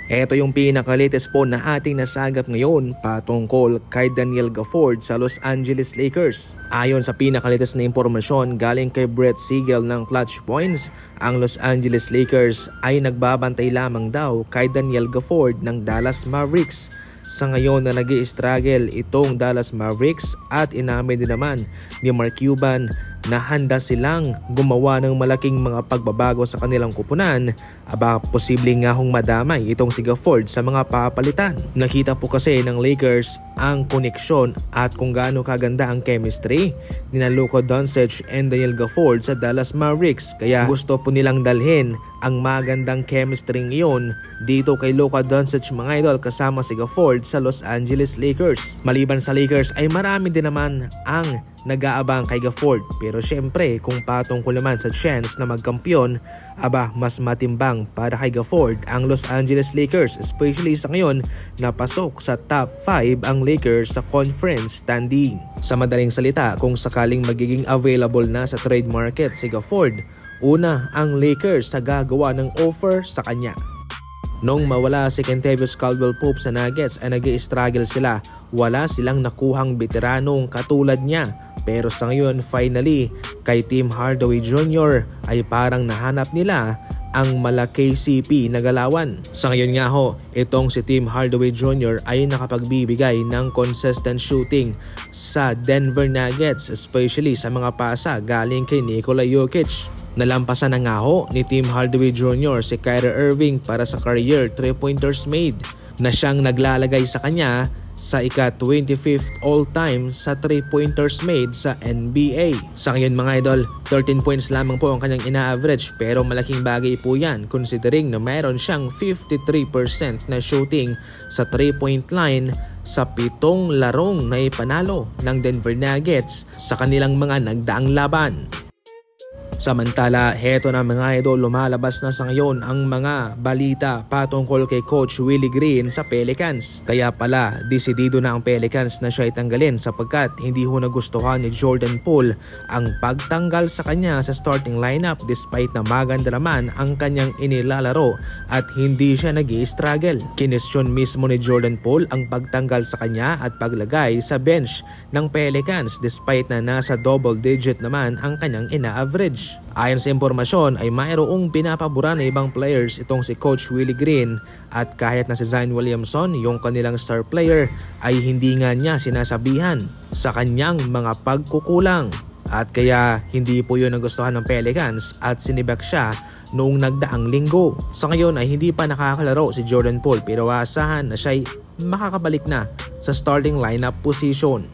Ito yung pinaka-latest po na ating nasagap ngayon patungkol kay Daniel Gafford sa Los Angeles Lakers. Ayon sa pinaka-latest na impormasyon galing kay Brett Siegel ng Clutch Points, ang Los Angeles Lakers ay nagbabantay lamang daw kay Daniel Gafford ng Dallas Mavericks. Sa ngayon na nag-i-struggle itong Dallas Mavericks at inamin din naman ni Mark Cuban na handa silang gumawa ng malaking mga pagbabago sa kanilang kupunan, posibleng nga hong madamay itong si Gafford sa mga papalitan. Nakita po kasi ng Lakers ang koneksyon at kung gaano kaganda ang chemistry ni Luka Doncic and Daniel Gafford sa Dallas Mavericks, kaya gusto po nilang dalhin ang magandang chemistry ngayon dito kay Luka Doncic mga idol kasama si Gafford sa Los Angeles Lakers. Maliban sa Lakers ay marami din naman ang nag-aabang kay Gafford, pero syempre kung patungkol naman sa chance na magkampiyon, mas matimbang para kay Gafford ang Los Angeles Lakers, especially sa ngayon na pasok sa top 5 ang Lakers sa conference standing. Sa madaling salita, kung sakaling magiging available na sa trade market si Gafford, una ang Lakers sa gagawa ng offer sa kanya. Nung mawala si Kentavious Caldwell-Pope sa Nuggets ay nag-i-struggle sila. Wala silang nakuhang veteranong katulad niya. Pero sa ngayon finally kay Tim Hardaway Jr. ay parang nahanap nila ang mala KCP na galawan. Sa ngayon nga itong si Tim Hardaway Jr. ay nakapagbibigay ng consistent shooting sa Denver Nuggets, especially sa mga pasa galing kay Nikola Jokic. Nalampasan na nga ni Tim Hardaway Jr. si Kyrie Irving para sa career 3-pointers made na siyang naglalagay sa kanya sa ika-25th all-time sa 3-pointers made sa NBA. Sa ngayon mga idol, 13 points lamang po ang kanyang ina-average, pero malaking bagay po yan considering na mayroon siyang 53% na shooting sa 3-point line sa 7 larong na ipanalo ng Denver Nuggets sa kanilang mga nagdaang laban. Samantala, heto na mga idol, lumalabas na sa ngayon ang mga balita patungkol kay Coach Willie Green sa Pelicans. Kaya pala, desidido na ang Pelicans na siya itanggalin sapagkat hindi nagustuhan ni Jordan Poole ang pagtanggal sa kanya sa starting lineup despite na maganda naman ang kanyang inilalaro at hindi siya nag-i-struggle. Kinestyon mismo ni Jordan Poole ang pagtanggal sa kanya at paglagay sa bench ng Pelicans despite na nasa double digit naman ang kanyang ina-average. Ayon sa impormasyon ay mayroong pinapabura na ibang players itong si Coach Willie Green at kahit na si Zion Williamson, yung kanilang star player, ay hindi nga niya sinasabihan sa kanyang mga pagkukulang. At kaya hindi po yun nagustuhan ng Pelicans at sinibak siya noong nagdaang linggo. Sa ngayon ay hindi pa nakakalaro si Jordan Poole pero asahan na siya'y makakabalik na sa starting lineup position.